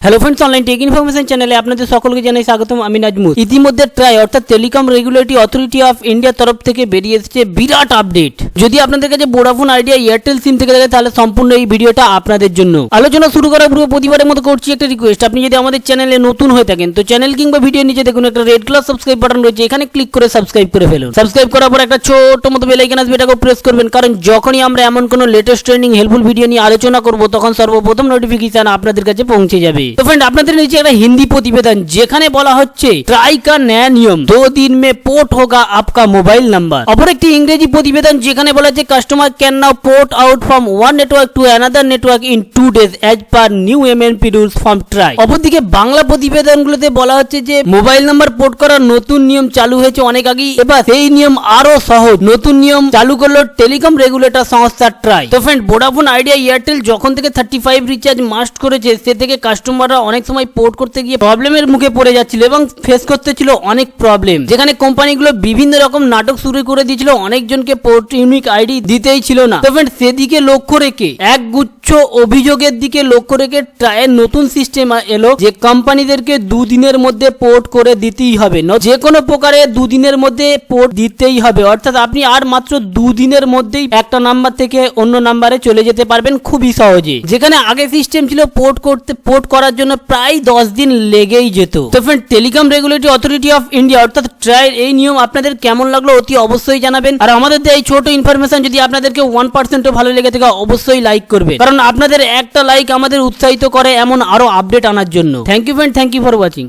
Hello friends, online take information চ্যানেলে আপনাদের সকলকে জানাই স্বাগতম। আমি নাজমুল। ইতিমধ্যে ট্রাই অর্থাৎ টেলিকম রেগুলেটরি অথরিটি অফ ইন্ডিয়ার তরফ থেকে বেরিয়ে এসেছে বিরাট আপডেট। যদি আপনাদের কাছে ভোডাফোন আইডিয়া এয়ারটেল সিম থেকে থাকে তাহলে সম্পূর্ণ এই ভিডিওটা আপনাদের জন্য। আলোচনা শুরু করার পূর্বে প্রতিবারের মতো করছি একটা রিকোয়েস্ট, আপনি যদি আমাদের চ্যানেলে নতুন হয়ে থাকেন তো চ্যানেল কিংবা ভিডিও নিচে দেখুন একটা রেড কালার সাবস্ক্রাইব বাটন রয়েছে, এখানে ক্লিক করে সাবস্ক্রাইব করে ফেলুন। সাবস্ক্রাইব করার পর একটা ছোট মতো বেল আইকন আসবে, এটাকে প্রেস করবেন, কারণ যখনই আমরা এমন কোনো লেটেস্ট ট্রেন্ডিং হেল্পফুল ভিডিও নিয়ে আলোচনা করব তখন সর্বপ্রথম নোটিফিকেশন আপনাদের কাছে পৌঁছে যাবে। তো ফ্রেন্ড, আপনাদের একটা हिंदी प्रतिवेदन যেখানে বলা হচ্ছে ट्राई का नया नियम 2 दिन में पोर्ट होगा आपका मोबाइल नंबर। অপর একটি ইংরেজি প্রতিবেদন যেখানে বলা হচ্ছে customer can now port out from one network to another network in 2 days as per new MNP rules from try. অপরদিকে বাংলা প্রতিবেদনগুলোতে বলা হচ্ছে যে মোবাইল নাম্বার পোর্ট করার নতুন নিয়ম চালু হয়েছে অনেক আগেই, এবার সেই নিয়ম আরো সহজ। নতুন নিয়ম চালু করলো টেলিকম রেগুলেটর সংস্থা ট্রাই। তো ফ্রেন্ড, ভোডাফোন আইডিয়া এয়ারটেল যখন থেকে 35 রিচার্জ মাস্ট করেছে সে থেকে কাস্টমাররা অনেক সময় পোর্ট করতে গিয়ে প্রবলেমের মুখে পড়ে যাচ্ছিল এবং ফেস করতে ছিল অনেক প্রবলেম, যেখানে কোম্পানিগুলো বিভিন্ন রকম নাটক শুরু করে দিয়েছিল, অনেকজনকে পোর্ট ইউনিক আইডি দিতেই ছিল না। তো ফ্রেন্ড, সেদিকে লক্ষ্য রেখে একগুচ্ছ অভিযোগের দিকে লক্ষ্য রেখে ট্রায়ের নতুন সিস্টেম এলো যে কোম্পানিদেরকে 2 দিনের মধ্যে পোর্ট করে দিতেই হবে, যে কোনো প্রকারে 2 দিনের মধ্যে পোর্ট দিতেই হবে। অর্থাৎ আপনি আর মাত্র 2 দিনের মধ্যেই একটা নাম্বার থেকে অন্য নাম্বারে চলে যেতে পারবেন খুবই সহজে, যেখানে আগে সিস্টেম ছিল পোর্ট করার জন্য প্রায় 10 দিন লেগেই যেত। তো friend, telecom regulatory authority of India অর্থাৎ ট্রাই এই নিয়ম আপনাদের কেমন লাগলো অতি অবশ্যই জানাবেন। আর আমাদের এই ছোট ইনফরমেশন যদি আপনাদেরকে 1% ভালো লেগে থাকে অবশ্যই লাইক করবে, কারণ আপনাদের একটা লাইক আমাদের উৎসাহিত করে এমন আরো আপডেট আনার জন্য। Thank you friend, thank you for watching.